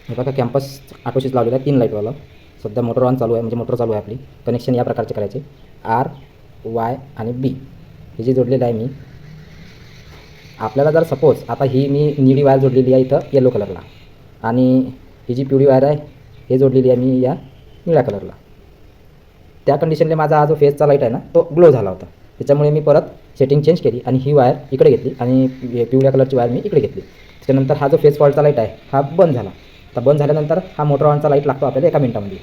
हे बघा campus auto switch लावलेला आहे 3 लाईटवाला. सध्या मोटर ऑन चालू आहे, म्हणजे मोटर चालू आहे आपली. कनेक्शन या प्रकारचे करायचे आर, वाय आणि बी हे जे जोडलेलं आहे मी. आपल्याला जर सपोज आता ही मी निळी वायर जोडलेली आहे इथं येलो कलरला, आणि ही जी पिवळी वायर आहे हे जोडलेली आहे मी या निळ्या कलरला. त्या कंडिशनला माझा हा जो फेजचा लाईट आहे ना तो ग्लो झाला होता. त्याच्यामुळे मी परत सेटिंग चेंज केली आणि ही वायर इकडे घेतली आणि पिवळ्या कलरची वायर मी इकडे घेतली. त्याच्यानंतर हा जो फेज फॉल्टचा लाईट आहे हा बंद झाला. आता बंद झाल्यानंतर हा मोटर ऑनचा लाईट लागतो आपल्याला 1 मिनिटामध्ये.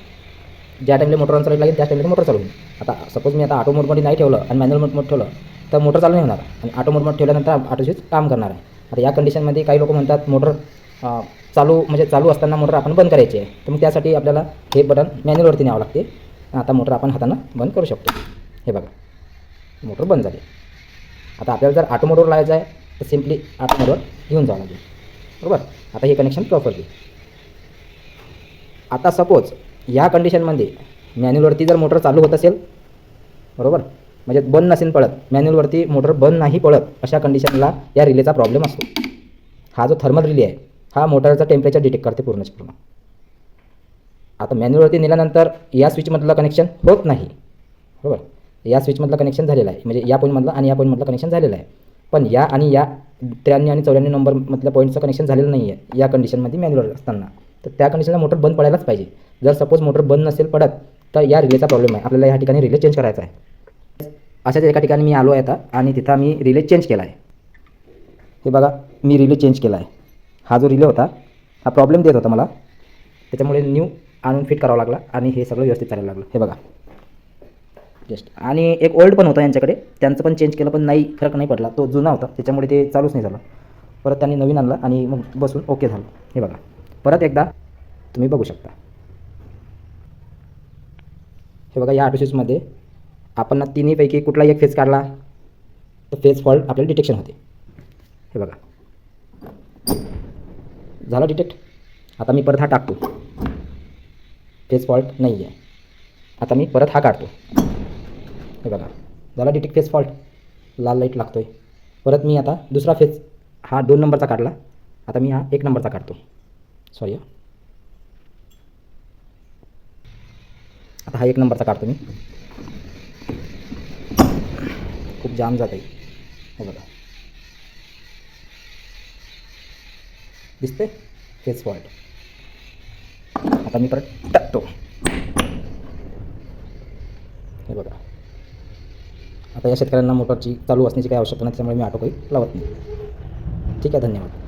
ज्या टाईमला मोटर ऑनचा लाईट लागेल त्या टाईमला मोटर चालू होईल. आता सपोज मी आता ऑटो मोडमध्ये नाही ठेवलं आणि मॅन्युअल मोड ठेवलं तर मोटर चालू नाही होणार, आणि ऑटो मोडमध्ये ठेवल्यानंतर ऑटो स्विच काम करणार आहे. आता या कंडिशनमध्ये काही लोक म्हणतात मोटर चालू असताना मोटर आपण बंद करायची आहे, तर मग त्यासाठी आपल्याला हे बटन मॅन्युअलवरती न्यावं लागते. आता मोटर आपण हातानं बंद करू शकतो. हे बघा मोटर बंद झाली. आता आपल्याला जर ऑटो मोडवर लावायचं आहे तर सिम्पली ऑटो मोडवर घेऊन जावं लागेल, बरोबर. आता हे कनेक्शन प्रॉपरली. आता सपोज या कंडिशनमध्ये मॅन्युअलवरती जर मोटर चालू होत असेल, बरोबर, म्हणजे बंद नसेल पडत, मॅन्युअलवरती मोटर बंद नाही पडत, अशा कंडिशनला या रिलेचा प्रॉब्लेम असतो. हा जो थर्मल रिले आहे हा मोटरचा टेम्परेचर डिटेक्ट करते पूर्णच पूर्ण. आता मॅन्युअलवरती नेल्यानंतर या स्विचमधलं कनेक्शन होत नाही, बरोबर. या स्विचमधलं कनेक्शन झालेलं आहे, म्हणजे या पॉईंटमधलं आणि या पॉईंटमधलं कनेक्शन झालेलं आहे. पण या आणि या 93 आणि 94 नंबरमधल्या पॉईंटचं कनेक्शन झालेलं नाही आहे या कंडिशनमध्ये मॅन्युअल असताना. तर त्या कंडिशनला मोटर बंद पडायलाच पाहिजे. जर सपोज मोटर बंद नसेल पडत तर या रिलेचा प्रॉब्लेम आहे. आपल्याला या ठिकाणी रिले चेंज करायचा आहे. अशाच एका ठिकाणी मी आलो आहे आता आणि तिथं मी रिले चेंज केला आहे. हे बघा मी रिले चेंज केला आहे. हा जो रिले होता हा प्रॉब्लेम देत होता मला, त्याच्यामुळे न्यू आणून फिट करावं लागला आणि हे सगळं व्यवस्थित चालायला लागलं. हे बघा जस्ट. आणि एक ओल्ड पण होता यांच्याकडे, त्यांचं पण चेंज केलं पण नाही, फरक नाही पडला. तो जुना होता त्याच्यामुळे ते चालूच नाही झालं. परत त्यांनी नवीन आणला आणि मग बसून ओके झालं. हे बघा परत एकदा तुम्ही बघू शकता. हे बघा या ऑटो स्विचमध्ये आपण ना तिन्हीपैकी कुठलाही एक फेज काढला तर फेज फॉल्ट आपल्याला डिटेक्शन होते. हे बघा झालं डिटेक्ट. आता मी परत हा टाकतो, फेज फॉल्ट नाही आहे. आता मी परत हा काढतो. हे बघा झाला डिटेक्ट फेज फॉल्ट, लाल लाईट लागतो आहे. परत मी आता दुसरा फेज हा 2 नंबरचा काढला, आता मी हा 1 नंबरचा काढतो. सॉरी, आता हा 1 नंबरचा काढतो मी. खूप जाम जात आहे. हे बघा दिसते फेज फॉल्ट. आता मी परत टाकतो. हे बघा आता या शेतकऱ्यांना मोटरची चालू असण्याची काही आवश्यकता नाही, त्यामुळे मी ऑटो काही लावत नाही. ठीक आहे, धन्यवाद.